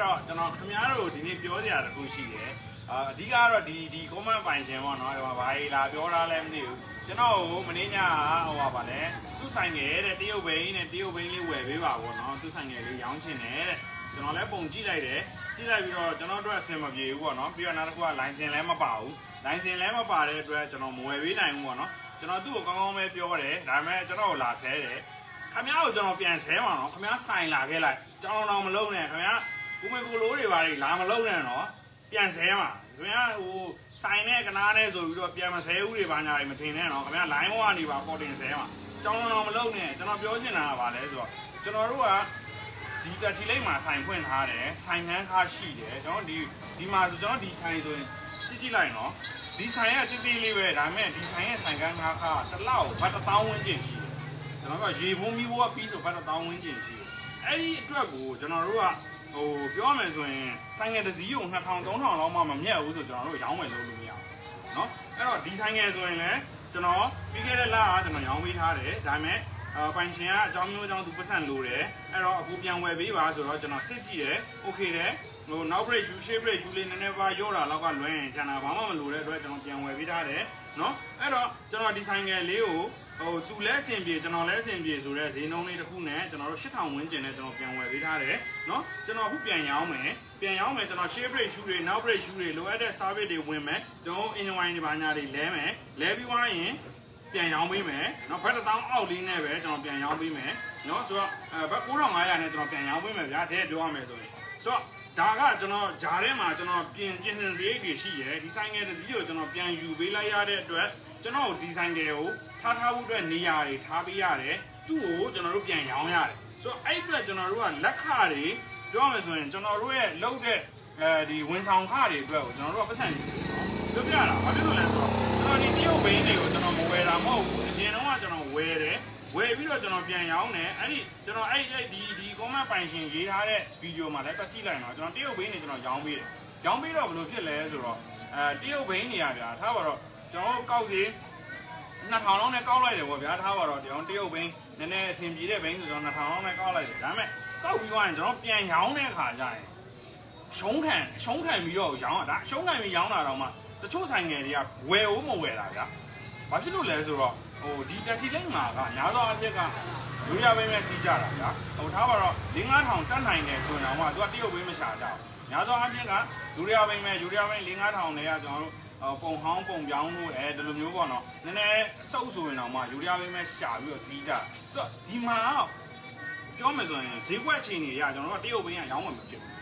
တော့ကျွန်တော်ခင်ဗျားတို့ဒီနေ့ပြောစရာတခုရှိတယ်အဓိကတော့ဒီ comment ပိုင်ရှင်ပေါ့နော်ဘာလာပြောတာလဲမသိဘူးကျွန်တော်မင်းညဟိုပါလဲသူ့ဆိုင်ငယ်တဲ့တရုတ်ဘိန်းနဲ့တရုတ်ဘိန်းလေးဝယ်ပေးပါပေါ့နော်သူ့ဆိုင်ငယ်လေးရောင်းချင်တယ်တဲ့ကျွန်တော်လည်းပုံကြည့်လိုက်တယ်ကြည့်လိုက်ပြီးတော့ကျွန်တော်တို့အဆင်မပြေဘူးပေါ့နော်ပြီးတော့နောက်တစ်ခုက license လည်းမပါဘူး license လည်းမပါတဲ့အတွက်ကျွန်တော်မဝယ်ပေးနိုင်ဘူးပေါ့နော်ကျွန်တော်သူ့ကိုကောင်းကောင်းပဲပြောတယ်ဒါပေမဲ့ကျွန်တော်ကိုလာဆဲတယ်ခင်ဗျားကိုကျွန်တော်ပြန်ဆဲပါနော်ခင်ဗျားဆိုင်လာခဲ့လိုက်ကျွန်တော်တော့မလုံးနဲ့ခင်ဗျားကိုမေကိုလိုတွေပါလာမလုံးနဲ့နော်ပြန်ဆဲပါခင်ဗျားဟိုဆိုင်နဲ့ကနားနဲ့ဆိုပြီးတော့ပြန်မဆဲဘူးတွေပါညာတွေမထင်နဲ့နော်ခင်ဗျား line ဘောကနေပါပေါ်တင်ဆဲပါကျွန်တော်တော့မလုံးနဲ့ကျွန်တော်ပြောချင်တာကဘာလဲဆိုတော့ကျွန်တော်တို့ကဒီတက်ချီလိမ့်မှာဆိုင်ဖွင့်ထားတယ်ဆိုင်နှန်းခါရှိတယ်ကျွန်တော်ဒီမှာဆိုကျွန်တော်ဒီဆိုင်ဆိုရင်ကြည့်လိုက်နော်ဒီဆိုင်ကတိတိလေးပဲဒါပေမဲ့ဒီဆိုင်ရဲ့ဆိုင်ကန်းခါတစ်လောက်ဘတ်1000ဝန်းကျင်ရှိတယ်ကျွန်တော်ကရေဘုံမီးဘိုးကပြီးဆိုဘတ်1000ဝန်းကျင်ရှိတယ်အဲ့ဒီအတွက်ကိုကျွန်တော်တို့ကဟိုပြောမယ်ဆိုရင်ဆိုင်ငယ်တစ်စီးကို2000 3000လောက်မှမမြတ်ဘူးဆိုကျွန်တော်တို့ရောင်းမယ်လို့မရဘူးเนาะအဲ့တော့ဒီဆိုင်ငယ်ဆိုရင်လည်းကျွန်တော်ပြီးခဲ့တဲ့လကကျွန်တော်ရောင်းပေးထားတယ်ဒါပေမဲ့ပိုင်ရှင်ကအကြောင်းမျိုးအကြောင်းသူပတ်စံလိုတယ်အဲ့တော့အခုပြန်ဝယ်ပေးပါဆိုတော့ကျွန်တော်စစ်ကြည့်တယ်โอเคတယ်ဟိုနောက် break shoe shape break shoe လေးနည်းနည်းပါရော့တာလောက်ကလွှဲရင်ကျန်တာဘာမှမလိုတဲ့အတွက်ကျွန်တော်ပြန်ဝယ်ပေးထားတယ်เนาะအဲ့တော့ကျွန်တော်ဒီဆိုင်ငယ်လေးကိုဟိုသူလည်းအဆင်ပြေကျွန်တော်လည်းအဆင်ပြေဆိုတော့ဈေးနှုန်းလေးတစ်ခုနဲ့ကျွန်တော်တို့8000ဝန်းကျင်နဲ့ကျွန်တော်ပြန်ဝယ်ပေးထားတယ်เนาะကျွန်တော်အခုပြန်ရောင်းမယ်ကျွန်တော် shape break shoe တွေနောက် break shoe တွေလိုအပ်တဲ့ service တွေဝင်မယ်ကျွန်တော် inline တွေဘာညာတွေလဲမယ်လဲပြီးသွားရင်ပြန်ရောင်းပေးမယ်เนาะဘတ်1000အောက်လေးနဲ့ပဲကျွန်တော်ပြန်ရောင်းပေးမယ်เนาะဆိုတော့ဘတ်9500နဲ့ကျွန်တော်ပြန်ရောင်းပေးမယ်ဗျာတဲ့ပြောရမယ်ဆိုရင်ဆိုတော့ဒါကကျွန်တော်ဂျားထဲမှာကျွန်တော်ပြင်စင်စရိတ်တွေရှိတယ်ဒီဆိုင်ငယ်တစ်စီးကိုကျွန်တော်ပြန်ယူပေးလိုက်ရတဲ့အတွက်ကျွန်တော်ဒီဆိုင်ငယ်ကိုထားဖို့အတွက်နေရာတွေထားပေးရတယ်သူ့ကိုကျွန်တော်တို့ပြန်ရောင်းရတယ်ဆိုတော့အဲ့အတွက်ကျွန်တော်တို့ကလက်ခတွေပြောရမယ်ဆိုရင်ကျွန်တော်တို့ရဲ့လုပ်တဲ့ဒီဝန်ဆောင်ခတွေအတွက်ကိုကျွန်တော်တို့ကပတ်စံပြောပြတာဘာဖြစ်လို့လဲဆိုတော့ကျွန်တော်ဒီတရုတ်ဘိန်းတွေကိုကျွန်တော်မဝယ်တာမဟုတ်ဘူးအရင်တော့ကကျွန်တော်ဝယ်တယ်ဝယ်ပြီးတော့ကျွန်တော်ပြန်ရောင်းတယ်အဲ့ဒီကျွန်တော်အဲ့ဒီ comment ပိုင်ရှင်ရေးထားတဲ့ဗီဒီယိုမှာလည်းတက်ကြည့်လိုက်တော့ကျွန်တော်တရုတ်ဘိန်းတွေကျွန်တော်ရောင်းပေးတယ်ရောင်းပေးတော့ဘယ်လိုဖြစ်လဲဆိုတော့တရုတ်ဘိန်းတွေဗျာထားပါတော့ကျွန်တော်ကောက်စီ2000လောက်နဲ့ကောက်လိုက်တယ်ပေါ့ဗျာထားပါတော့ကျွန်တော်တရုတ်ဘိန်းနည်းနည်းအဆင်ပြေတဲ့ဘိန်းဆိုတော့2000လောက်နဲ့ကောက်လိုက်တယ်ဒါပေမဲ့ကောက်ပြီးသွားရင်ကျွန်တော်ပြန်ရောင်းတဲ့အခါကျရင်ရှုံးခံပြီးတော့ရောင်းတာဒါရှုံးခံပြီးရောင်းတာတော့မှတချို့ဆိုင်ငယ်တွေကဝယ်ဦးမဝယ်တာဗျာဘာဖြစ်လို့လဲဆိုတော့ဟိုဒီတက်ချီလိမ့်မှာကညာသောအဖြစ်ကလူရဘိန်းပဲစီးကြတာဗျာဟိုထားပါတော့4-5000တက်နိုင်တယ်ဆိုရင်တော့သူကတရုတ်ဘိန်းမရှာကြဘူးညာသောအဖြစ်ကလူရဘိန်းပဲလူရဘိန်း4-5000နဲ့ကကျွန်တော်တို့ပုံဟောင်းပုံပြောင်းလို့ဒီလိုမျိုးပေါ့နော်နည်းနည်းအဆုပ်ဆိုရင်တော့မှယူရီးယားဘိန်းပဲရှာပြီးတော့စီးကြဆိုတော့ဒီမှာပြောမယ်ဆိုရင်ဈေးကွက်ချိန်တွေရကျွန်တော်တို့ကတရုတ်ဘိန်းကရောင်းမှမဖြစ်ဘူး